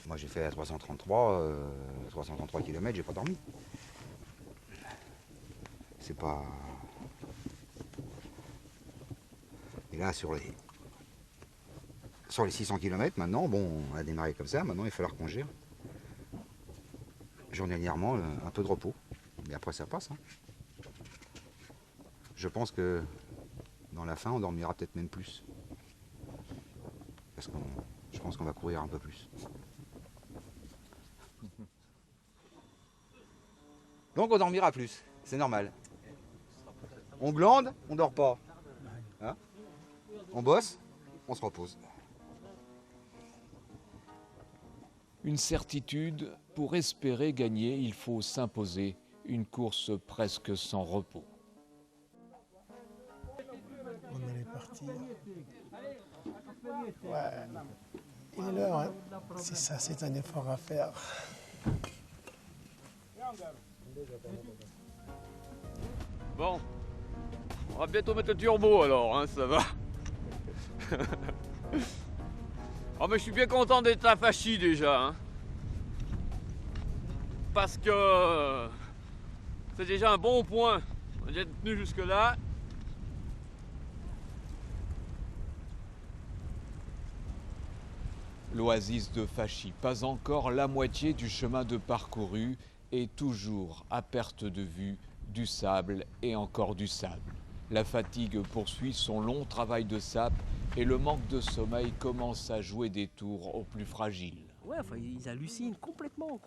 Moi j'ai fait à 333 km, j'ai pas dormi. C'est pas... Et là sur les 600 km maintenant, bon on a démarré comme ça, maintenant il va falloir qu'on gère. Journalièrement un peu de repos. Mais après ça passe. Hein. Je pense que dans la fin on dormira peut-être même plus. Parce que je pense qu'on va courir un peu plus. Donc on dormira plus, c'est normal. On glande, on dort pas. Hein? On bosse, on se repose. Une certitude, pour espérer gagner, il faut s'imposer une course presque sans repos. On allait partir. Ouais. Il est l'heure, hein. C'est ça, c'est un effort à faire. Bon, on va bientôt mettre le turbo alors, hein, ça va. Oh mais je suis bien content d'être à Fachy déjà, hein. Parce que c'est déjà un bon point. On a déjà tenu jusque là. L'oasis de Fachy, pas encore la moitié du chemin de parcouru et toujours à perte de vue du sable et encore du sable. La fatigue poursuit son long travail de sape et le manque de sommeil commence à jouer des tours aux plus fragiles. Ouais, enfin, ils hallucinent complètement.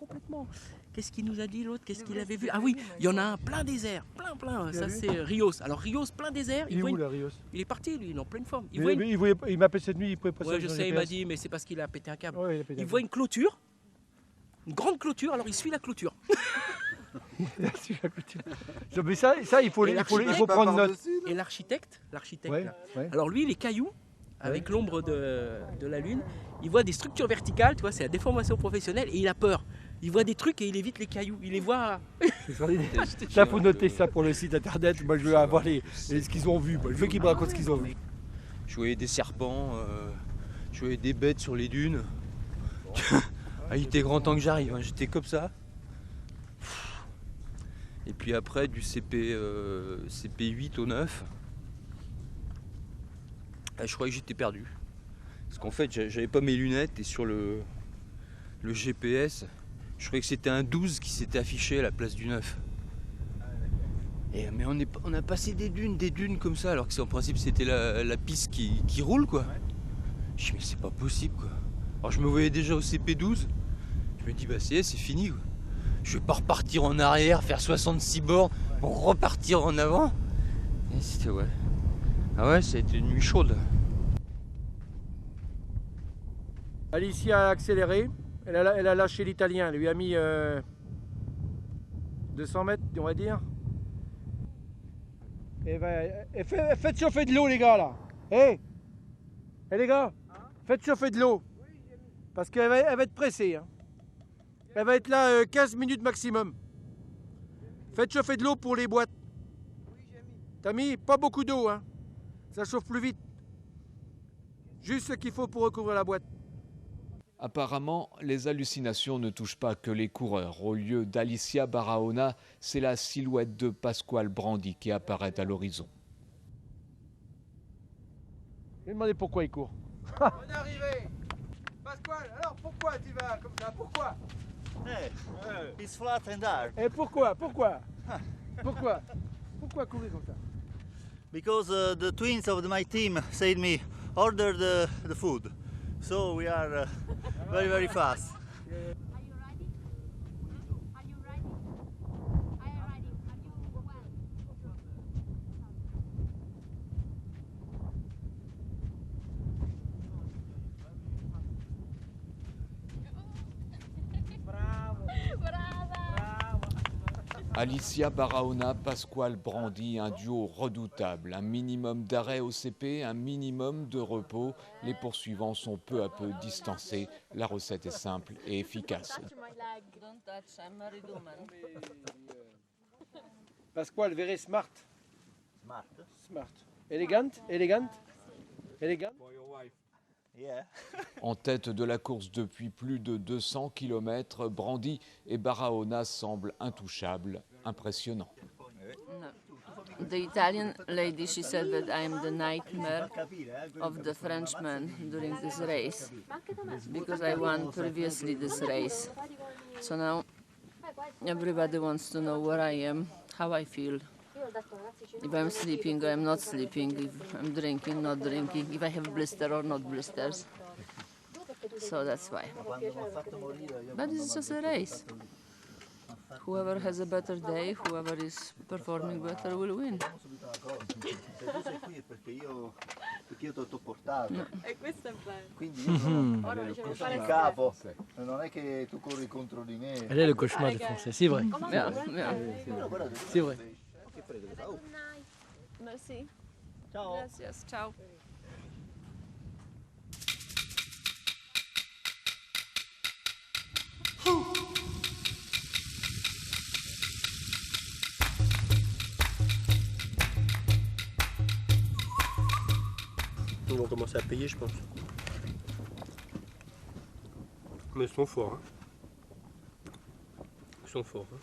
Qu'est-ce qu'il nous a dit l'autre? Qu'est-ce qu'il avait vu? Ah oui, il y en a un plein désert, plein. Ça c'est Rios. Alors Rios, plein désert. Il est où là, Rios? Il est parti, lui, il est en pleine forme. Il m'appelle cette nuit, il pouvait pas Ouais, je sais, il m'a dit, mais c'est parce qu'il a pété un câble. Ouais, il voit une clôture, une grande clôture, alors il suit la clôture. Mais ça il faut prendre note. Et l'architecte, Ouais. alors lui, les cailloux, avec l'ombre de la lune, il voit des structures verticales, tu vois, c'est la déformation professionnelle, et il a peur. Il voit des trucs et il évite les cailloux, il les voit. Ça, faut noter ça pour le site internet. Moi, je veux avoir ce qu'ils ont vu. Moi, je veux qu'ils me racontent ce qu'ils ont vu. Je voyais des serpents, je voyais des bêtes sur les dunes. Il était grand temps que j'arrive, hein. J'étais comme ça. Et puis après, du CP 8 au 9, je croyais que j'étais perdu. Parce qu'en fait, j'avais pas mes lunettes et sur le GPS, je croyais que c'était un 12 qui s'était affiché à la place du 9. Mais on a passé des dunes comme ça, alors que en principe c'était la piste qui roule quoi. Je dis mais c'est pas possible quoi. Alors je me voyais déjà au CP12, je me dis bah c'est fini quoi. Je vais pas repartir en arrière, faire 66 bornes pour repartir en avant. Et c'était ouais. Ah ouais, ça a été une nuit chaude. Alicia a accéléré, elle a lâché l'italien, elle lui a mis 200 mètres, on va dire. Et faites chauffer de l'eau les gars là. Hé les gars, faites chauffer de l'eau. Parce qu'elle va être pressée. Hein. Elle va être là 15 minutes maximum. Faites chauffer de l'eau pour les boîtes. T'as mis pas beaucoup d'eau, hein. Ça chauffe plus vite. Juste ce qu'il faut pour recouvrir la boîte. Apparemment, les hallucinations ne touchent pas que les coureurs. Au lieu d'Alicia Barahona, c'est la silhouette de Pasquale Brandi qui apparaît à l'horizon. Je vais demander pourquoi il court. On est arrivé. Pasquale, alors pourquoi tu vas comme ça? Pourquoi? It's flat and hard. Et pourquoi Pourquoi courir comme ça? Because the twins of my team said me order the food. So we are very fast. Are you ready? Are you ready? I am ready. Are you well? Alicia Barahona, Pasquale Brandi, un duo redoutable. Un minimum d'arrêt au CP, un minimum de repos. Les poursuivants sont peu à peu distancés. La recette est simple et efficace. Pasquale, very smart. Smart. Smart. Elegant. En tête de la course depuis plus de 200 km, Brandy et Barahona semblent intouchables, impressionnants. The Italian lady, she said that I am the nightmare of the Frenchman during this race because I won previously this race. So now everybody wants to know where I am, how I feel. If I'm sleeping or I'm not sleeping, if I'm drinking, not drinking, if I have blister or not blisters. So that's why. But it's just a race. Whoever has a better day, whoever is performing better will win. E questo è bello. Quindi io sono il capo, non è che tu corri contro di me. Elle est le cauchemar des Français, c'est vrai. Yeah, yeah. C'est vrai. Merci. Ciao. Gracias. Ciao. Ils vont commencer à payer, je pense. Mais ils sont forts. Hein. Ils sont forts. Hein.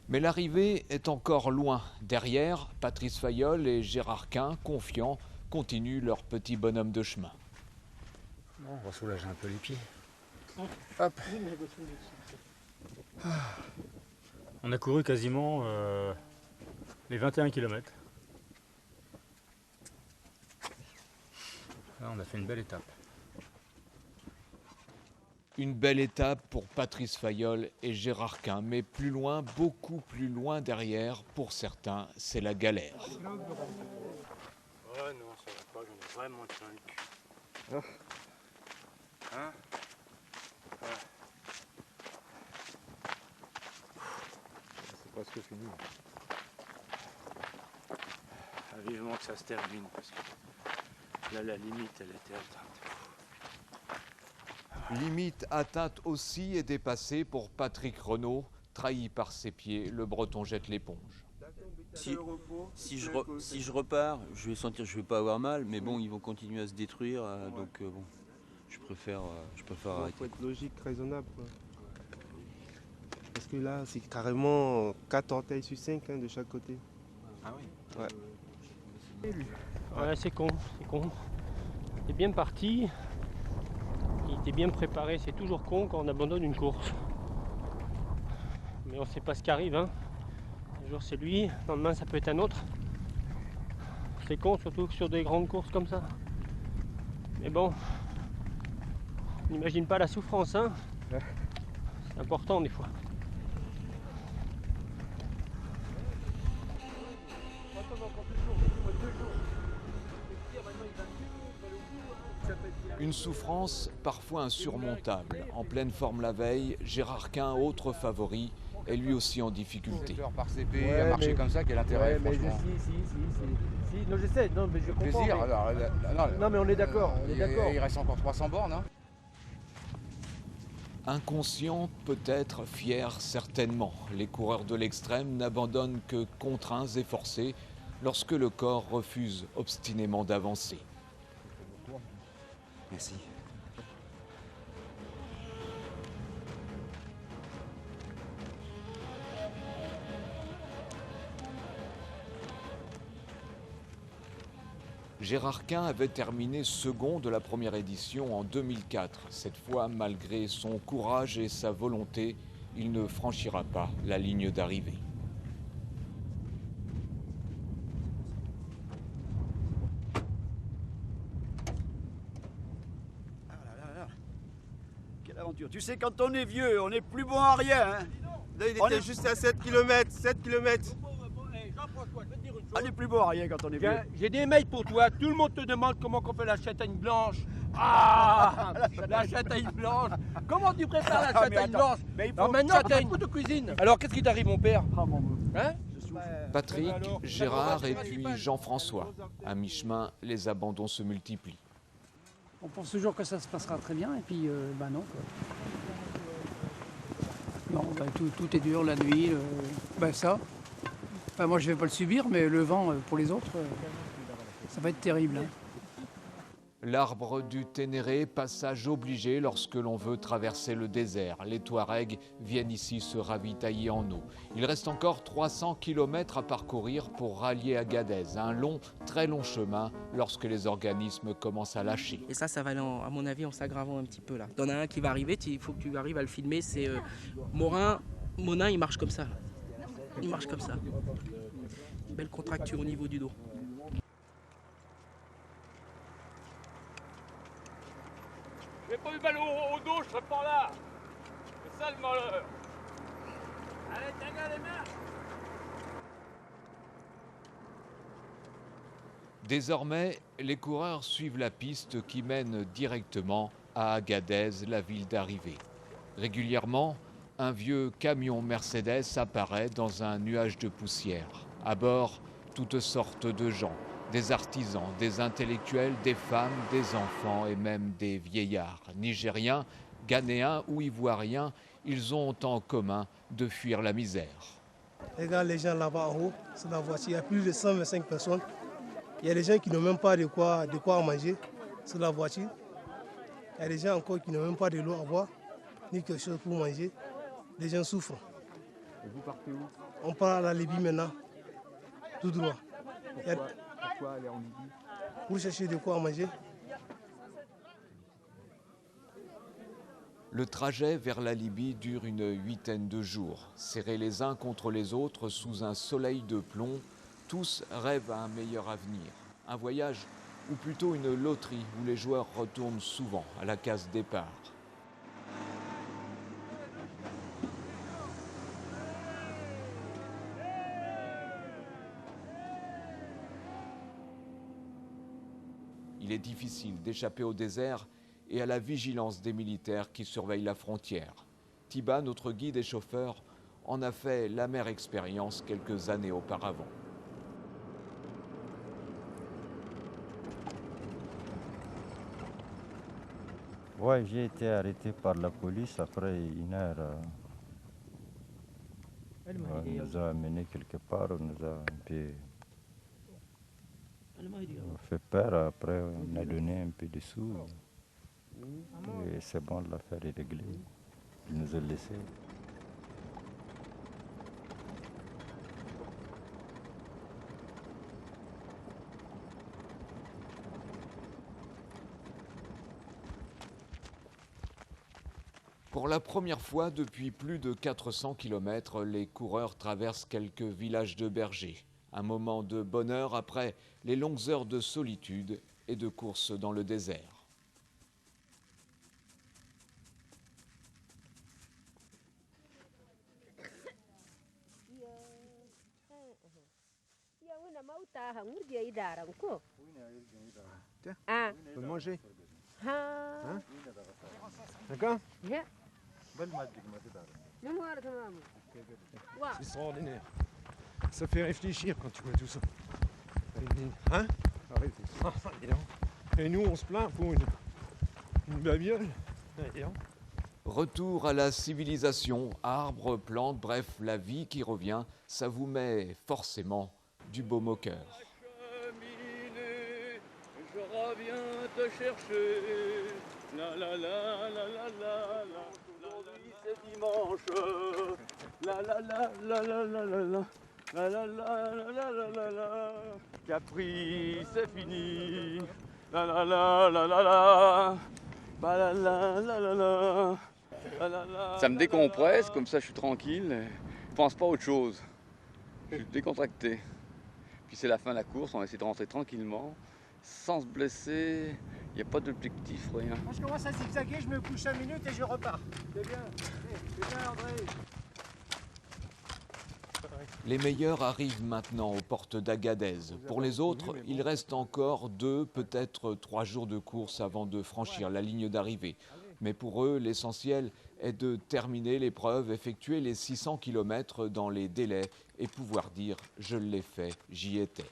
Mais l'arrivée est encore loin. Derrière, Patrice Fayolle et Gérard Quint, confiants, continuent leur petit bonhomme de chemin. Bon, on va soulager un peu les pieds. Hop. On a couru quasiment les 21 km. Là, on a fait une belle étape. Une belle étape pour Patrice Fayolle et Gérard Quint, mais plus loin, beaucoup plus loin derrière, pour certains, c'est la galère. Ouais, non, ça va pas, j'en ai vraiment plein le cul. Hein? Ouais. C'est presque fini. Ah, vivement que ça se termine, parce que là, la limite, elle était atteinte. Limite atteinte aussi et dépassée pour Patrick Renaud. Trahi par ses pieds, le Breton jette l'éponge. Si je repars, je vais sentir que je vais pas avoir mal, mais bon, ils vont continuer à se détruire, donc bon, je préfère arrêter. Il faut être logique, raisonnable, quoi. Parce que là, c'est carrément 4 orteils sur 5 hein, de chaque côté. Ah oui. Ouais. Ouais, c'est con. Il est bien parti. Il était bien préparé. C'est toujours con quand on abandonne une course. Mais on ne sait pas ce qui arrive. Hein. Un jour c'est lui, le lendemain ça peut être un autre. C'est con, surtout sur des grandes courses comme ça. Mais bon, on n'imagine pas la souffrance. Hein. C'est important des fois. Une souffrance parfois insurmontable. En pleine forme la veille, Gérard Quint, autre favori, est lui aussi en difficulté. Par CP, à marcher comme ça, quel intérêt, franchement. Si, non, j'essaie, non, mais je comprends. Plaisir, mais... alors, non, mais on est d'accord, Il reste encore 300 bornes, hein. Inconscient, peut-être, fier, certainement. Les coureurs de l'extrême n'abandonnent que contraints et forcés lorsque le corps refuse obstinément d'avancer. Merci. Gérard Quint avait terminé second de la première édition en 2004. Cette fois, malgré son courage et sa volonté, il ne franchira pas la ligne d'arrivée. Quelle aventure. Tu sais, quand on est vieux, on n'est plus bon à rien. Hein. Là, il était juste à 7 km. 7 km. On n'est plus bon à rien quand on est vieux. J'ai des mails pour toi. Tout le monde te demande comment on fait la châtaigne blanche. Ah, la châtaigne blanche. Comment tu prépares la châtaigne blanche? Alors maintenant, tu as un coup de cuisine. Alors qu'est-ce qui t'arrive, mon père? Hein? Patrick, Gérard et puis Jean-François. À mi-chemin, les abandons se multiplient. On pense toujours que ça se passera très bien et puis non. Quoi. Non, tout est dur, la nuit, ça. Enfin, moi je vais pas le subir, mais le vent pour les autres, ça va être terrible. Hein. L'arbre du Ténéré, passage obligé lorsque l'on veut traverser le désert. Les Touaregs viennent ici se ravitailler en eau. Il reste encore 300 km à parcourir pour rallier Agadez. Un long, très long chemin lorsque les organismes commencent à lâcher. Et ça va aller, à mon avis, en s'aggravant un petit peu là. T'en as un qui va arriver, il faut que tu arrives à le filmer. C'est Monin, il marche comme ça. Il marche comme ça. Belle contracture au niveau du dos. J'ai pas eu mal au dos, je serais pas là. C'est ça le malheur. Allez, tiens, les mains. Désormais, les coureurs suivent la piste qui mène directement à Agadez, la ville d'arrivée. Régulièrement, un vieux camion Mercedes apparaît dans un nuage de poussière. À bord, toutes sortes de gens, des artisans, des intellectuels, des femmes, des enfants et même des vieillards. Nigériens, Ghanéens ou Ivoiriens, ils ont en commun de fuir la misère. Regarde les gens là-bas en haut, sur la voiture, il y a plus de 125 personnes. Il y a des gens qui n'ont même pas de quoi manger sur la voiture. Il y a des gens encore qui n'ont même pas de l'eau à boire, ni quelque chose pour manger. Les gens souffrent. Et vous partez où? On part à la Libye maintenant, tout droit. Pourquoi aller en Libye? Pour chercher de quoi manger. Le trajet vers la Libye dure une huitaine de jours. Serrés les uns contre les autres sous un soleil de plomb, tous rêvent à un meilleur avenir. Un voyage, ou plutôt une loterie où les joueurs retournent souvent à la case départ. Il est difficile d'échapper au désert et à la vigilance des militaires qui surveillent la frontière. Tiba, notre guide et chauffeur, en a fait l'amère expérience quelques années auparavant. Ouais, j'ai été arrêté par la police après une heure. On nous a amenés quelque part, on nous a un peu fait peur. Après, on a donné un peu de sous. Et c'est bon, l'affaire est réglée. Ils nous ont laissés. Pour la première fois depuis plus de 400 km, les coureurs traversent quelques villages de bergers. Un moment de bonheur après les longues heures de solitude et de course dans le désert. Tiens, on peut manger. Hein? D'accord? C'est extraordinaire. Ça fait réfléchir quand tu vois tout ça. Hein? Et nous, on se plaint pour une babiole. Retour à la civilisation, arbres, plantes, bref, la vie qui revient, ça vous met forcément du baume au cœur. Je reviens te chercher. La la la la la la la. Aujourd'hui c'est dimanche. La la la la la la la la. La la la la la la la la. Capri, c'est fini. La la la la la la. Ba la la la la la. La la la. Ça me décompresse, comme ça je suis tranquille. Je pense pas à autre chose. Je suis décontracté. Puis c'est la fin de la course, on va essayer de rentrer tranquillement, sans se blesser. Il n'y a pas d'objectif, rien. Moi je commence à zigzaguer, je me couche 5 minutes et je repars. C'est bien. C'est bien André. Les meilleurs arrivent maintenant aux portes d'Agadez. Pour les autres, il reste encore 2, peut-être 3 jours de course avant de franchir la ligne d'arrivée. Mais pour eux, l'essentiel est de terminer l'épreuve, effectuer les 600 km dans les délais et pouvoir dire « je l'ai fait, j'y étais ».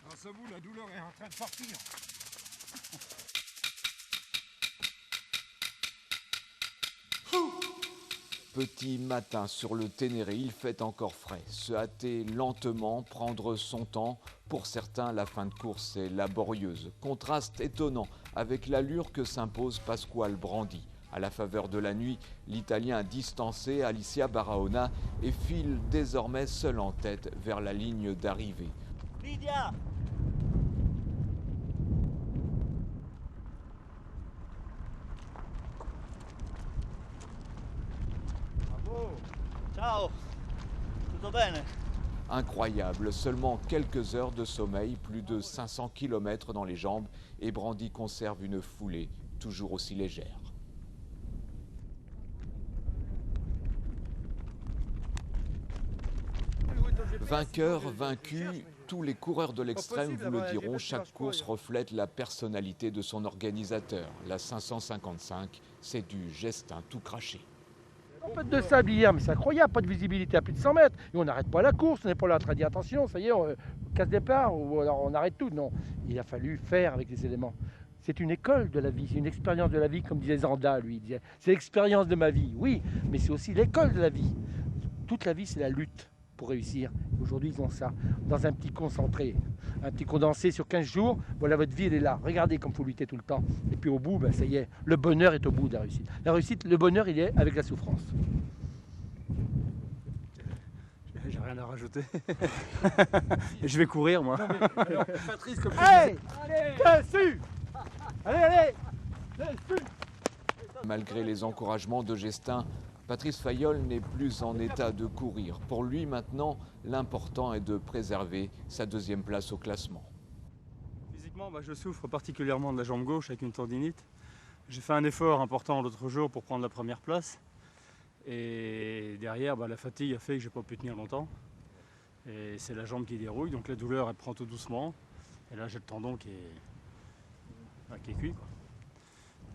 Grâce à vous, la douleur est en train de partir. Petit matin sur le Ténéré, il fait encore frais. Se hâter lentement, prendre son temps Pour certains, la fin de course est laborieuse. Contraste étonnant avec l'allure que s'impose Pasquale Brandi. À la faveur de la nuit, l'Italien a distancé Alicia Barahona et file désormais seul en tête vers la ligne d'arrivée. Lydia! Bravo! Ciao! Tutto bene? Incroyable, seulement quelques heures de sommeil, plus de 500 km dans les jambes et Brandi conserve une foulée toujours aussi légère. Vainqueur, vaincu, tous les coureurs de l'extrême vous le diront, chaque course reflète la personnalité de son organisateur. La 555, c'est du Gestin tout craché. Tempête de sable hier, mais c'est incroyable, pas de visibilité à plus de 100 mètres. Et on n'arrête pas la course, on n'est pas là en train de dire attention, ça y est, on casse départ ou alors on arrête tout. Non, il a fallu faire avec les éléments. C'est une école de la vie, c'est une expérience de la vie, comme disait Zanda, lui. Il disait, c'est l'expérience de ma vie, oui, mais c'est aussi l'école de la vie. Toute la vie, c'est la lutte pour réussir. Aujourd'hui, ils ont ça, dans un petit concentré, un petit condensé sur 15 jours. Voilà, votre vie, elle est là. Regardez comme il faut lutter tout le temps. Et puis au bout, ben, ça y est, le bonheur est au bout de la réussite. La réussite, le bonheur, il est avec la souffrance. J'ai rien à rajouter. Et je vais courir, moi. Non, mais, alors, Patrice, comme hey, allez, dessus. Allez, dessus. Malgré les encouragements de Gestin, Patrice Fayolle n'est plus en état de courir. Pour lui, maintenant, l'important est de préserver sa deuxième place au classement. Physiquement, je souffre particulièrement de la jambe gauche avec une tendinite. J'ai fait un effort important l'autre jour pour prendre la première place. Et derrière, la fatigue a fait que je n'ai pas pu tenir longtemps. Et c'est la jambe qui dérouille, donc la douleur, elle prend tout doucement. Et là, j'ai le tendon qui est cuit, quoi.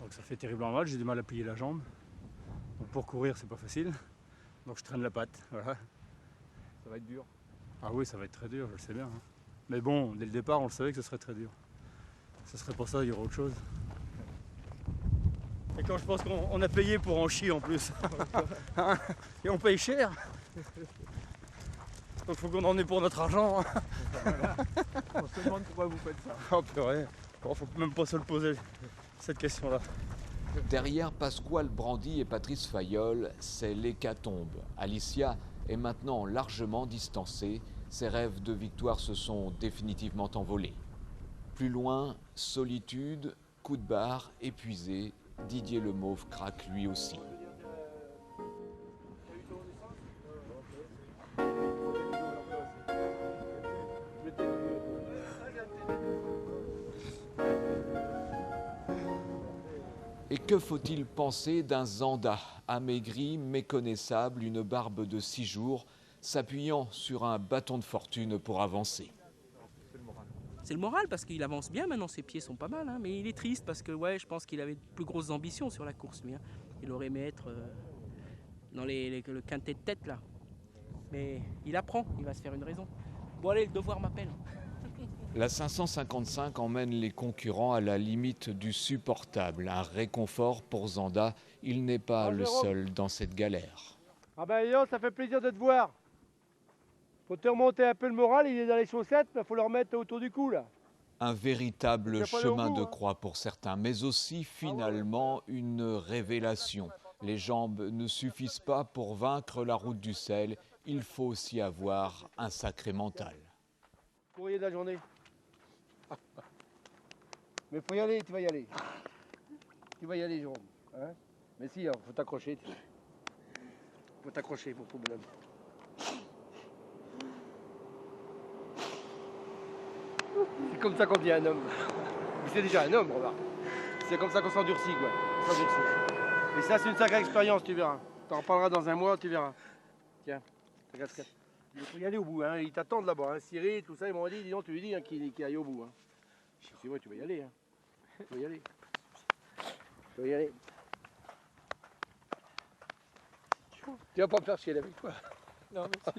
Donc ça fait terriblement mal, j'ai du mal à plier la jambe. Donc pour courir, c'est pas facile. Donc je traîne la patte, voilà. Ça va être dur. Ah oui, ça va être très dur, je le sais bien. Hein. Mais bon, dès le départ, on le savait que ce serait très dur. Ce serait pour ça, il y aurait autre chose. Et quand je pense qu'on a payé pour en chier en plus. Hein, et on paye cher. Donc il faut qu'on en ait pour notre argent. Hein. On se demande pourquoi vous faites ça. Oh purée, bon, faut même pas se le poser, cette question-là. Derrière Pasquale Brandi et Patrice Fayolle, c'est l'hécatombe. Alicia est maintenant largement distancée. Ses rêves de victoire se sont définitivement envolés. Plus loin, solitude, coup de barre, épuisé, Didier Le Mauve craque lui aussi. Et que faut-il penser d'un Zanda, amaigri, méconnaissable, une barbe de 6 jours, s'appuyant sur un bâton de fortune pour avancer? C'est le moral parce qu'il avance bien maintenant, ses pieds sont pas mal, hein, mais il est triste parce que ouais, je pense qu'il avait de plus grosses ambitions sur la course, lui. Hein. Il aurait aimé être dans le quintet de tête là. Mais il apprend, il va se faire une raison. Bon allez, le devoir m'appelle. La 555 emmène les concurrents à la limite du supportable. Un réconfort pour Zanda, il n'est pas le seul dans cette galère. Ah ben yo, ça fait plaisir de te voir. Faut te remonter un peu le moral, il est dans les chaussettes, mais faut le remettre autour du cou là. Un véritable chemin de croix pour certains, mais aussi finalement une révélation. Les jambes ne suffisent pas pour vaincre la route du sel, il faut aussi avoir un sacré mental. Courrier de la journée. Mais faut y aller, tu vas y aller. Tu vas y aller, Jérôme. Hein? Mais si, faut t'accrocher. Faut t'accrocher pour tout bonhomme. C'est comme ça qu'on devient un homme. C'est déjà un homme, remarque. C'est comme ça qu'on s'endurcit, quoi. On s'endurcit. Et ça, c'est une sacrée expérience, tu verras. T'en reparleras dans un mois, tu verras. Tiens, ta casquette. Il faut y aller au bout, hein. Ils t'attendent là-bas, hein. Cyril, tout ça, ils m'ont dit, dis donc, tu lui dis hein, qu'il aille au bout. Hein. C'est vrai, tu vas y aller. Hein. Tu vas y aller. Tu vas y aller. Tu vas pas me faire chier avec toi. Non, mais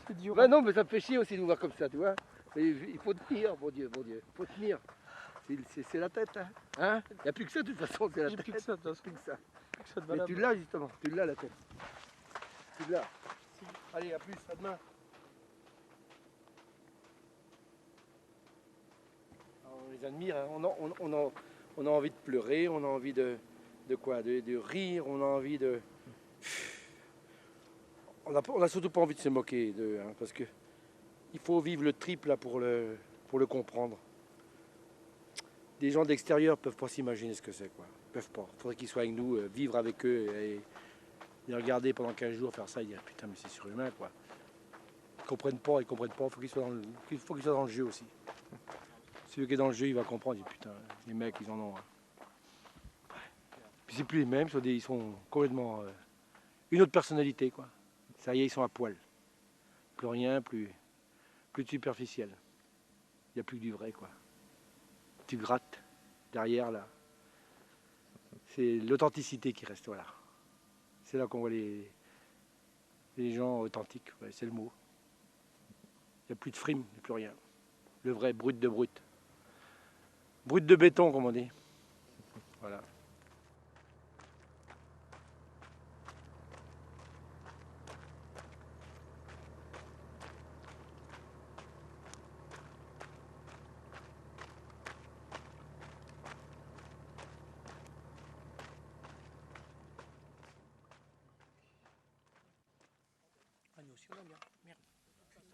c'est dur. Bah non, mais ça me fait chier aussi de nous voir comme ça, tu vois. Il faut tenir, mon Dieu, mon Dieu. Il faut tenir. C'est la tête, hein. Il n'y a plus que ça, de toute façon, c'est la tête. Plus que ça, de toute façon. Plus que ça. Plus que ça Mais tu l'as, justement. Tu l'as, la tête. Tu l'as. Allez, à plus, à demain. les admire, hein. On a envie de pleurer, on a envie de quoi, de rire, on a envie de... On a surtout pas envie de se moquer d'eux, hein, parce que il faut vivre le triple là, pour le comprendre. Des gens d'extérieur peuvent pas s'imaginer ce que c'est, quoi. Ils peuvent pas. Il faudrait qu'ils soient avec nous, vivre avec eux et les regarder pendant 15 jours, faire ça, et dire putain mais c'est surhumain, quoi. Ils comprennent pas, il faut qu'ils soient dans le jeu aussi. Celui qui est dans le jeu, il va comprendre, il dit putain, les mecs, ils en ont. Hein. Puis c'est plus les mêmes, ils sont complètement une autre personnalité, quoi. Ça y est, ils sont à poil. Plus rien, plus de superficiel. Il n'y a plus que du vrai, quoi. Tu grattes derrière, là. C'est l'authenticité qui reste, voilà. C'est là qu'on voit les gens authentiques, ouais, c'est le mot. Il n'y a plus de frime, il n'y a plus rien. Le vrai, brut de brut. Brut de béton, comme on dit. Voilà.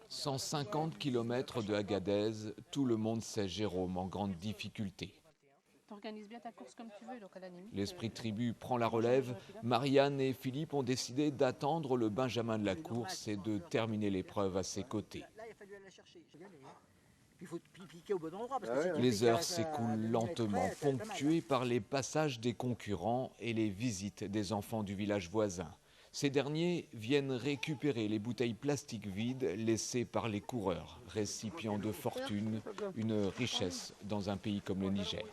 « 150 km de Agadez, tout le monde sait Jérôme en grande difficulté. T'organises bien ta course comme tu veux, donc à la limite. L'esprit de tribu prend la relève. Marianne et Philippe ont décidé d'attendre le Benjamin de la course et de terminer l'épreuve à ses côtés. Les heures s'écoulent lentement, ponctuées par les passages des concurrents et les visites des enfants du village voisin. Ces derniers viennent récupérer les bouteilles plastiques vides laissées par les coureurs, récipients de fortune, une richesse dans un pays comme le Niger.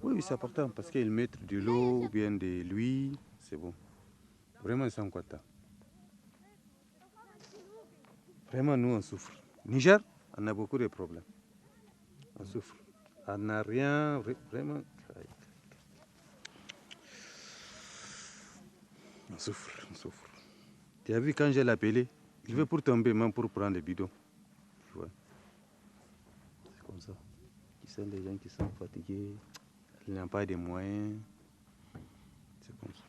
Oui, c'est important parce qu'ils mettent de l'eau ou bien de l'huile, c'est bon. Vraiment, c'est un quota. Vraiment, nous, on souffre. Niger, on a beaucoup de problèmes. On souffre. On n'a rien, vraiment. On souffre, on souffre. Tu as vu quand j'ai l'appelé, il veut pour tomber, même pour prendre le bidon. Tu vois. C'est comme ça. Ils sont des gens qui sont fatigués, ils n'ont pas de moyens. C'est comme ça.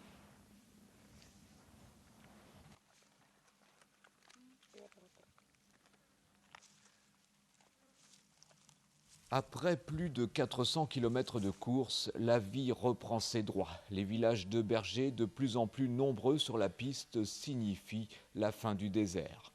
Après plus de 400 km de course, la vie reprend ses droits. Les villages de bergers, de plus en plus nombreux sur la piste, signifient la fin du désert.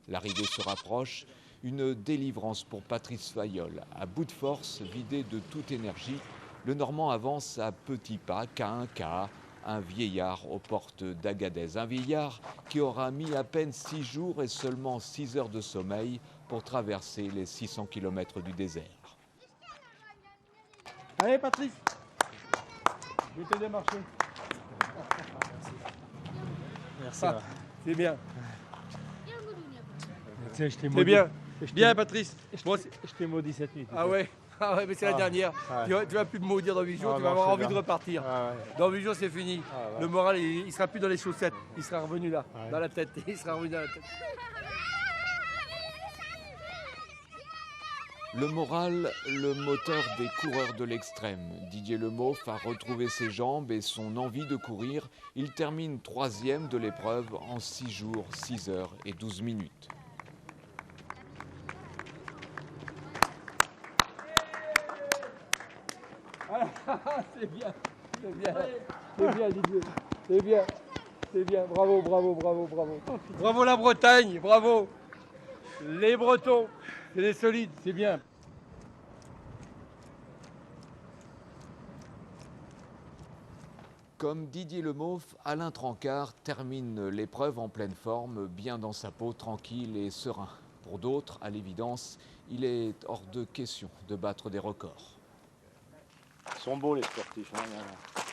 L'arrivée se rapproche, une délivrance pour Patrice Fayolle. À bout de force, vidé de toute énergie, le Normand avance à petits pas, qu'à un quart, un vieillard aux portes d'Agadez. Un vieillard qui aura mis à peine 6 jours et seulement 6 heures de sommeil pour traverser les 600 km du désert. Allez Patrice, je vais t'aider à marcher. Merci. Ah, c'est bien. C'est bien. Bien Patrice. Je t'ai maudit cette nuit. Ah ouais. Ah ouais, mais c'est la dernière. Ouais. Tu vas plus me maudire dans 8 jours, Ah tu vas non, avoir c'est envie bien. de repartir. Ah ouais. Dans 8 jours, c'est fini. Ah ouais. Le moral, il sera plus dans les chaussettes. Il sera revenu là, Ouais. dans la tête. Il sera revenu dans la tête. Le moral, le moteur des coureurs de l'extrême. Didier Lemauff a retrouvé ses jambes et son envie de courir. Il termine 3e de l'épreuve en 6 jours, 6 heures et 12 minutes. C'est bien, c'est bien, c'est bien Didier, c'est bien, c'est bien, bravo, bravo, bravo, bravo. Bravo la Bretagne, bravo. Les Bretons, c'est des solides, c'est bien. Comme Didier Lemauff, Alain Trancard termine l'épreuve en pleine forme, bien dans sa peau, tranquille et serein. Pour d'autres, à l'évidence, il est hors de question de battre des records. Ils sont beaux les sportifs. Hein,